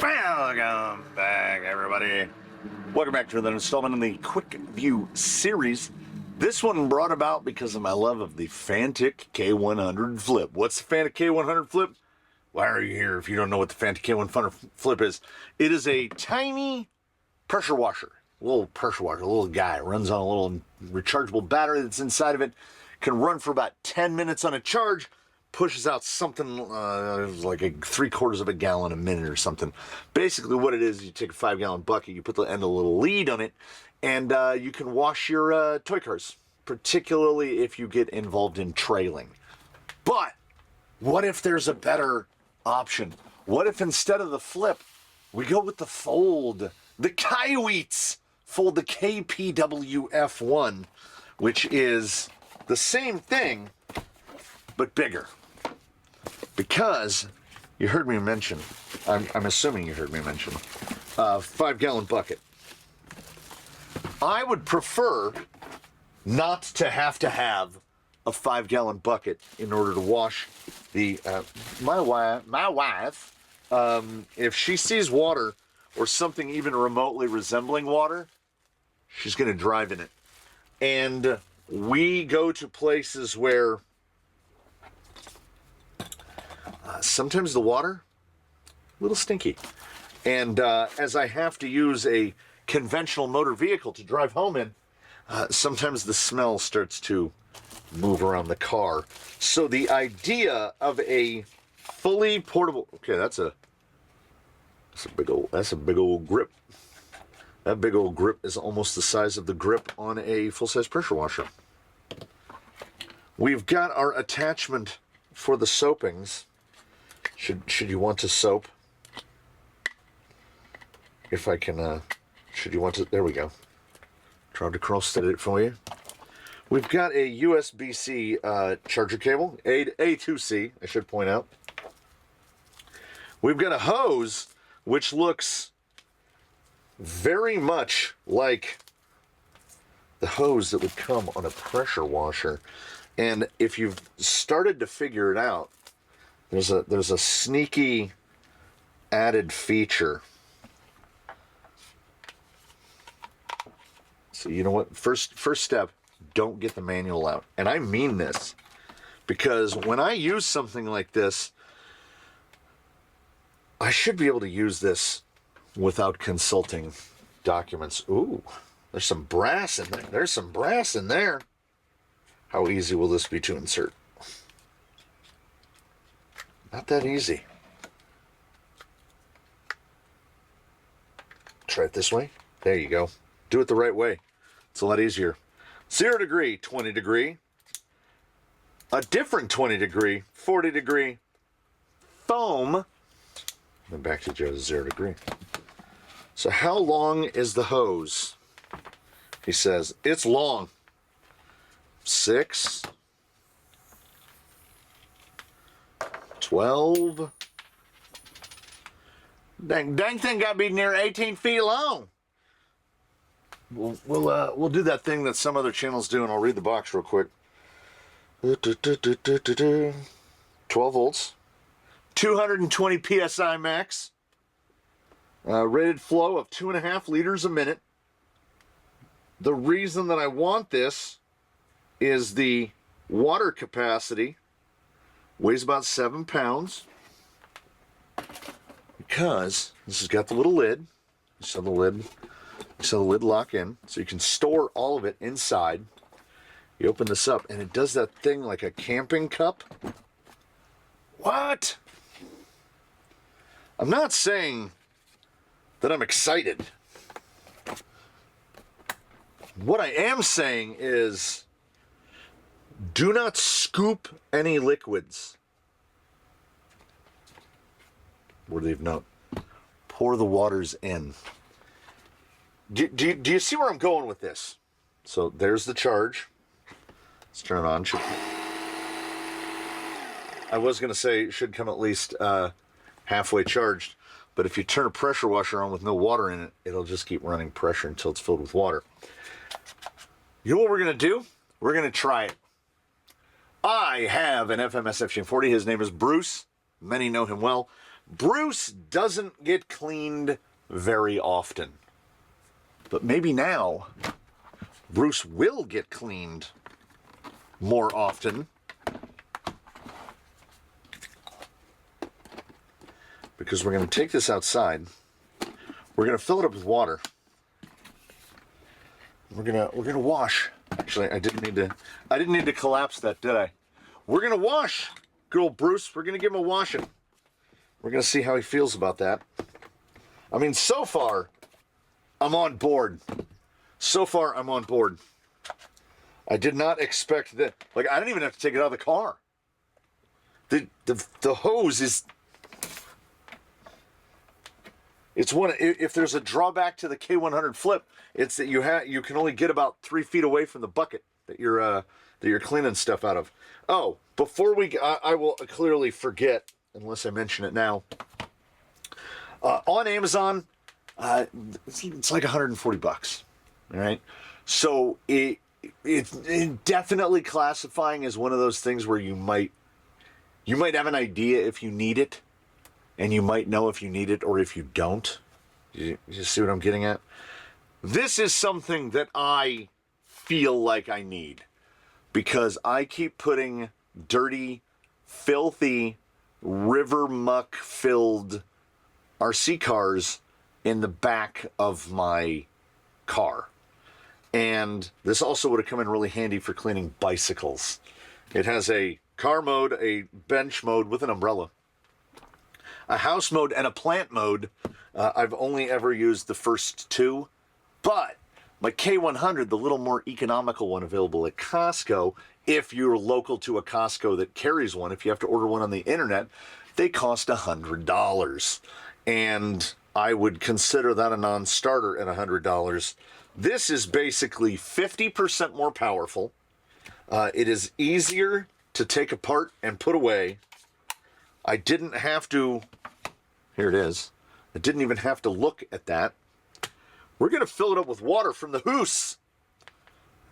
Welcome back, everybody. Welcome back to another installment in the Quickview series. This one brought about because of my love of the Fantic K100 flip. What's the Fantic K100 flip? Why are you here if you don't know what the Fantic K100 flip is? It is a tiny pressure washer. A little pressure washer, a little guy. Runs on a little rechargeable battery that's inside of it. Can run for about 10 minutes on a charge. Pushes out something like a 3/4 of a gallon a minute or something. Basically what it is, you take a 5-gallon bucket, you put the end of a little lead on it, and you can wash your toy cars, particularly if you get involved in trailing. But what if there's a better option? What if instead of the flip, we go with the fold? The Kaiweets fold, the KPW-F1, which is the same thing, but bigger. Because you heard me mention, I'm assuming you heard me mention, 5-gallon bucket. I would prefer not to have a 5-gallon bucket in order to wash the, my wife, if she sees water or something even remotely resembling water, she's going to drive in it. And we go to places where sometimes the water, a little stinky. And as I have to use a conventional motor vehicle to drive home in, sometimes the smell starts to move around the car. So the idea of a fully portable, okay, that's a big old grip. That big old grip is almost the size of the grip on a full-size pressure washer. We've got our attachment for the soapings. Should you want to soap? If I can, should you want to, there we go. Tried to cross-steady it for you. We've got a USB-C charger cable, A to C, I should point out. We've got a hose, which looks very much like the hose that would come on a pressure washer. And if you've started to figure it out, there's a sneaky added feature. So you know what? First step, don't get the manual out. And I mean this, because when I use something like this, I should be able to use this without consulting documents. Ooh, there's some brass in there. There's some brass in there. How easy will this be to insert? Not that easy. Try it this way. There you go. Do it the right way. It's a lot easier. 0 degree, 20 degree. A different 20 degree, 40 degree foam. And back to Joe's 0 degree. So how long is the hose? He says, it's long. 6, 12. Dang thing got to be near 18 feet long. We'll do that thing that some other channels do, and I'll read the box real quick. 12 volts, 220 psi max, rated flow of 2.5 liters a minute. The reason that I want this is the water capacity weighs about 7 pounds, because this has got the little lid. You saw the lid lock in, so you can store all of it inside. You open this up and it does that thing like a camping cup. What? I'm not saying that I'm excited. What I am saying is, do not scoop any liquids. Word leave note. Pour the waters in. Do you see where I'm going with this? So there's the charge. Let's turn it on. I was going to say it should come at least halfway charged, but if you turn a pressure washer on with no water in it, it'll just keep running pressure until it's filled with water. You know what we're going to do? We're going to try it. I have an FMS F-40. His name is Bruce. Many know him well. Bruce doesn't get cleaned very often. But maybe now, Bruce will get cleaned more often. Because we're going to take this outside. We're going to fill it up with water. We're gonna wash. Actually, I didn't need to collapse that, did I? We're gonna wash good old Bruce. We're gonna give him a washing. We're gonna see how he feels about that. I mean, so far, I'm on board. So far, I'm on board. I did not expect that. Like, I didn't even have to take it out of the car. The hose is. It's one. If there's a drawback to the K100 flip, it's that you can only get about 3 feet away from the bucket that you're cleaning stuff out of. Oh, before I will clearly forget unless I mention it now. On Amazon, it's like $140. All right, so it's definitely classifying as one of those things where you might have an idea if you need it. And you might know if you need it or if you don't. You see what I'm getting at? This is something that I feel like I need. Because I keep putting dirty, filthy, river muck filled RC cars in the back of my car. And this also would have come in really handy for cleaning bicycles. It has a car mode, a bench mode with an umbrella, a house mode, and a plant mode. I've only ever used the first two, but my K100, the little more economical one available at Costco, if you're local to a Costco that carries one, if you have to order one on the internet, they cost $100. And I would consider that a non-starter at $100. This is basically 50% more powerful. It is easier to take apart and put away. I didn't have to, here it is. I didn't even have to look at that. We're going to fill it up with water from the hoose.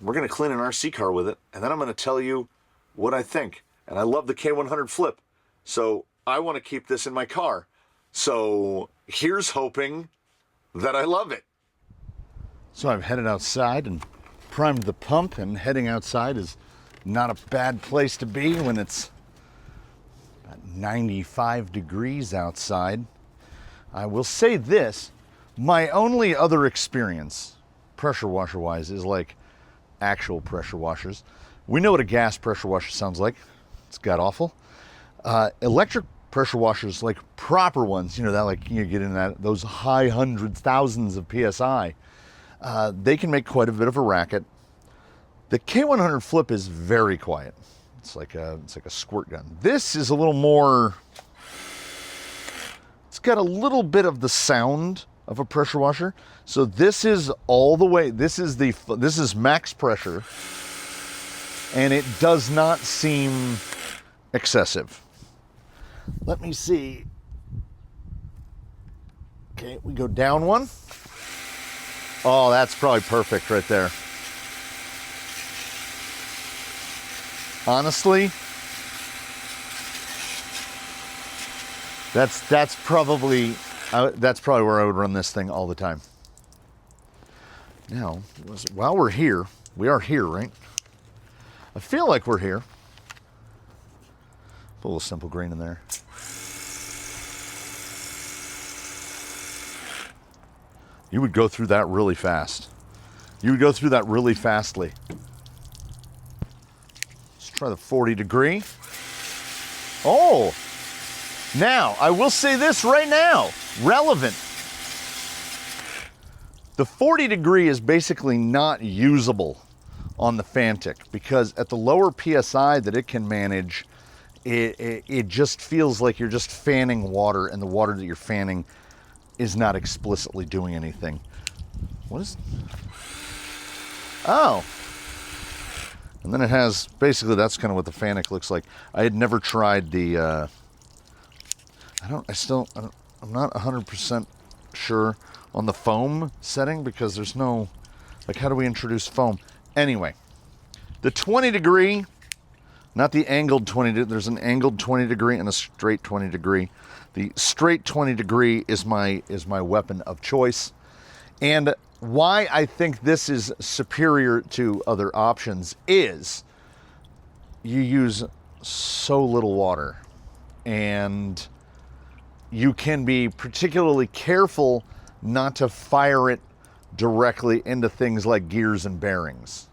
We're going to clean an RC car with it, and then I'm going to tell you what I think. And I love the K100 flip, so I want to keep this in my car. So here's hoping that I love it. So I've headed outside and primed the pump, and heading outside is not a bad place to be when it's 95 degrees outside. I will say this, my only other experience pressure washer wise is like actual pressure washers. We know what a gas pressure washer sounds like. It's god awful. Electric pressure washers, like proper ones, you know, that like you get in that those high hundreds, thousands of PSI, they can make quite a bit of a racket. The K100 flip is very quiet. It's like a squirt gun. This is a little more, it's got a little bit of the sound of a pressure washer. So this is all the way, this is max pressure, and it does not seem excessive. Let me see. Okay, we go down one. Oh, that's probably perfect right there. Honestly, that's probably where I would run this thing all the time. Now, while we're here, we are here, right? I feel like we're here. Put a little simple green in there. You would go through that really fast. You would go through that really fastly. Try the 40 degree. Oh, now I will say this right now, relevant. The 40 degree is basically not usable on the Fantic because at the lower PSI that it can manage, it just feels like you're just fanning water, and the water that you're fanning is not explicitly doing anything. What is? Oh. And then it has, basically that's kind of what the Fantic looks like. I had never tried the, I'm not 100% sure on the foam setting because there's no, like how do we introduce foam? Anyway, the 20 degree, Not the angled 20, there's an angled 20 degree and a straight 20 degree. The straight 20 degree is my weapon of choice. And why I think this is superior to other options is you use so little water, and you can be particularly careful not to fire it directly into things like gears and bearings.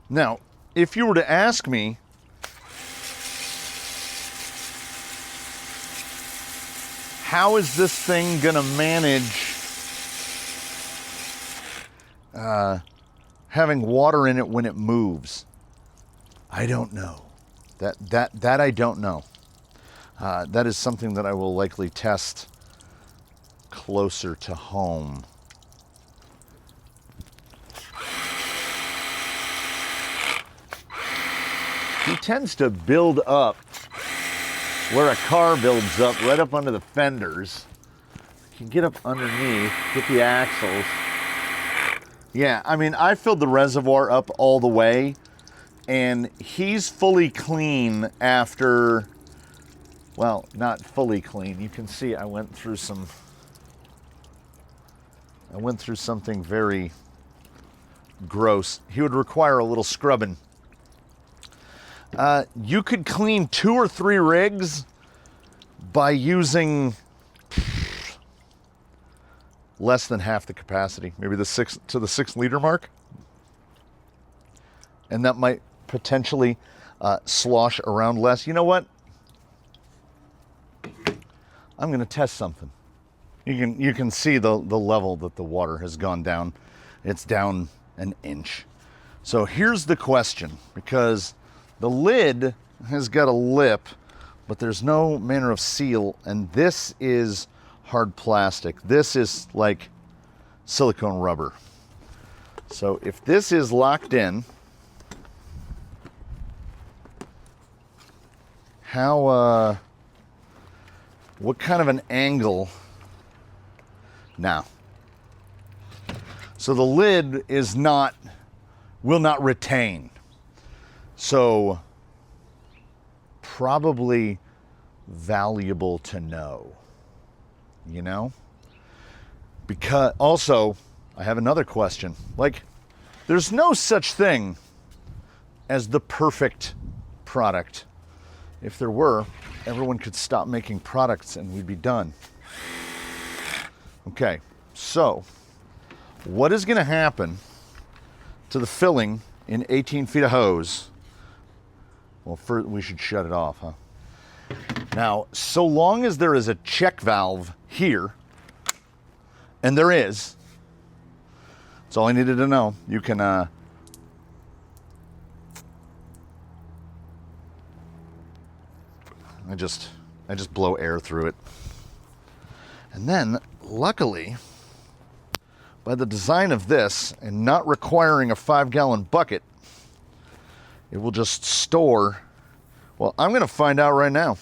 Now, if you were to ask me, how is this thing gonna manage having water in it when it moves? I don't know. That I don't know. That is something that I will likely test closer to home. He tends to build up where a car builds up, right up under the fenders. You can get up underneath, get the axles. Yeah, I mean, I filled the reservoir up all the way, and he's fully clean after, well, not fully clean. You can see I went through something very gross. He would require a little scrubbing. You could clean 2 or 3 rigs by using less than half the capacity, maybe the 6 liter mark. And that might potentially slosh around less. You know what? I'm going to test something. You can see the level that the water has gone down. It's down an inch. So here's the question, because the lid has got a lip, but there's no manner of seal, and this is hard plastic. This is like silicone rubber. So if this is locked in, what kind of an angle? Now, so the lid will not retain. So probably valuable to know, you know? Because also, I have another question. Like, there's no such thing as the perfect product. If there were, everyone could stop making products and we'd be done. Okay, so what is going to happen to the filling in 18 feet of hose? Well, first we should shut it off, huh? Now, so long as there is a check valve here, and there is, that's all I needed to know. You can, I just blow air through it. And then, luckily, by the design of this, and not requiring a 5-gallon bucket, it will just store. Well, I'm going to find out right now.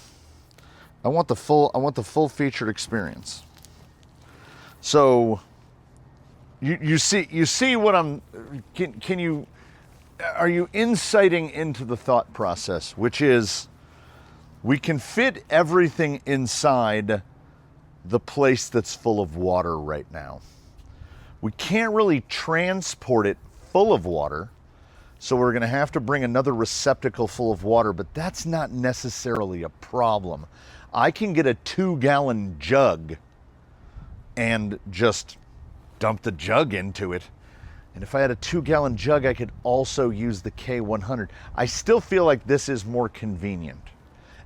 I want the full featured experience. So you see what I'm. Are you inciting into the thought process, which is we can fit everything inside the place that's full of water right now. We can't really transport it full of water. So we're going to have to bring another receptacle full of water, but that's not necessarily a problem. I can get a 2-gallon jug and just dump the jug into it. And if I had a 2-gallon jug, I could also use the K100. I still feel like this is more convenient,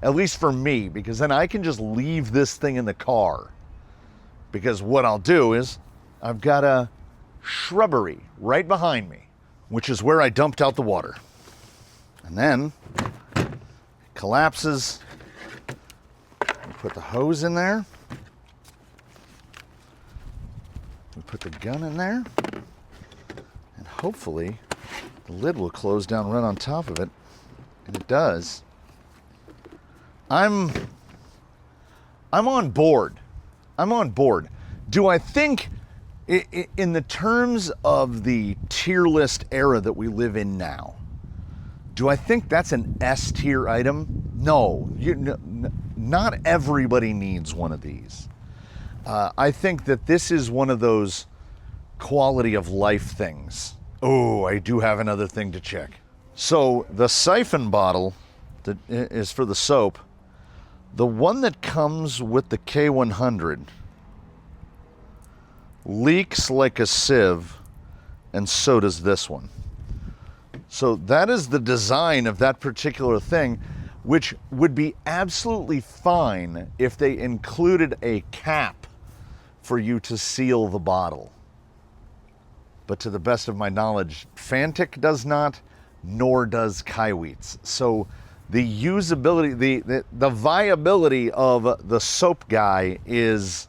at least for me, because then I can just leave this thing in the car. Because what I'll do is I've got a shrubbery right behind me, which is where I dumped out the water. And then it collapses. We put the hose in there. We put the gun in there. And hopefully the lid will close down right on top of it. And it does. I'm on board. I'm on board. Do I think, in the terms of the tier list era that we live in now, Do I think that's an S tier item? No, not everybody needs one of these. I think that this is one of those quality of life things. Oh, I do have another thing to check. So the siphon bottle that is for the soap, the one that comes with the K100 leaks like a sieve, and so does this one. So that is the design of that particular thing, which would be absolutely fine if they included a cap for you to seal the bottle. But to the best of my knowledge, Fantic does not, nor does Kaiweets. So the usability, the viability of the soap guy is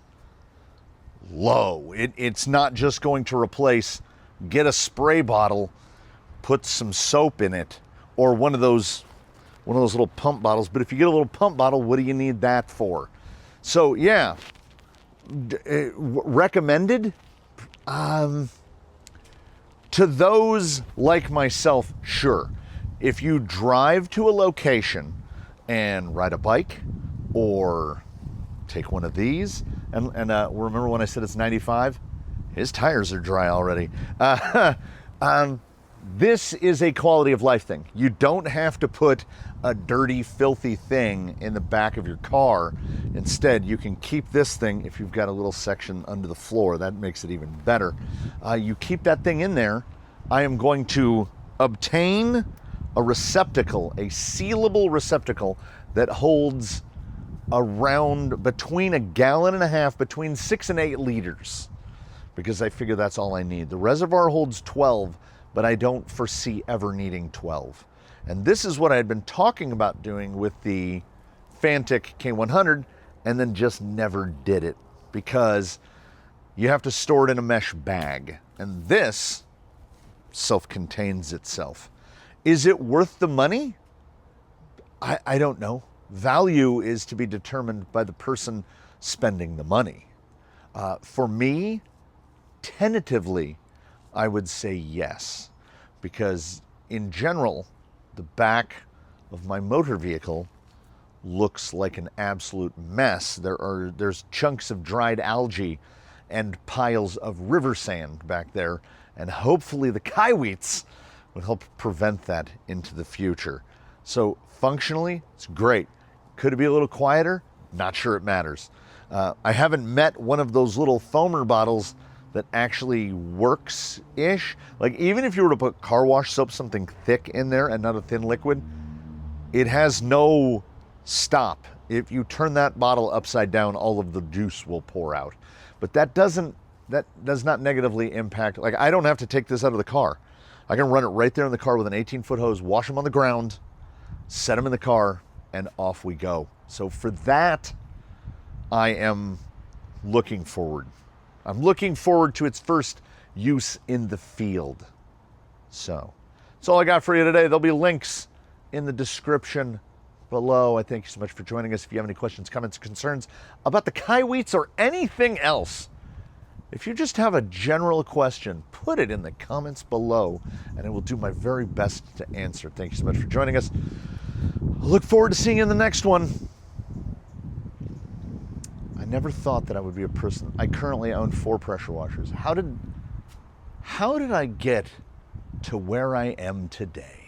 low. It's not just going to replace, get a spray bottle, put some soap in it, or one of those little pump bottles. But if you get a little pump bottle, what do you need that for? So yeah, recommended to those like myself, sure. If you drive to a location and ride a bike or take one of these, and remember when I said it's 95? His tires are dry already. This is a quality of life thing. You don't have to put a dirty, filthy thing in the back of your car. Instead, you can keep this thing, if you've got a little section under the floor, that makes it even better. You keep that thing in there. I am going to obtain a receptacle, a sealable receptacle that holds around between 1.5 gallons, between 6 and 8 liters, because I figure that's all I need. The reservoir holds 12, but I don't foresee ever needing 12. And this is what I had been talking about doing with the Fantic K100, and then just never did it because you have to store it in a mesh bag. And this self-contains itself. Is it worth the money? I don't know. Value is to be determined by the person spending the money. For me, tentatively, I would say yes, because in general, the back of my motor vehicle looks like an absolute mess. There's chunks of dried algae and piles of river sand back there, and hopefully the Kaiweets will help prevent that into the future. So functionally, it's great. Could it be a little quieter? Not sure it matters. I haven't met one of those little foamer bottles that actually works-ish. Like even if you were to put car wash soap, something thick in there and not a thin liquid, it has no stop. If you turn that bottle upside down, all of the juice will pour out. But that does not negatively impact, like I don't have to take this out of the car. I can run it right there in the car with an 18-foot hose, wash them on the ground, set them in the car, and off we go. So for that, I am looking forward. I'm looking forward to its first use in the field. So that's all I got for you today. There'll be links in the description below. I thank you so much for joining us. If you have any questions, comments, concerns about the Kaiweets or anything else, if you just have a general question, put it in the comments below, and I will do my very best to answer. Thank you so much for joining us. I look forward to seeing you in the next one. I never thought that I would be a person. I currently own 4 pressure washers. How did I get to where I am today?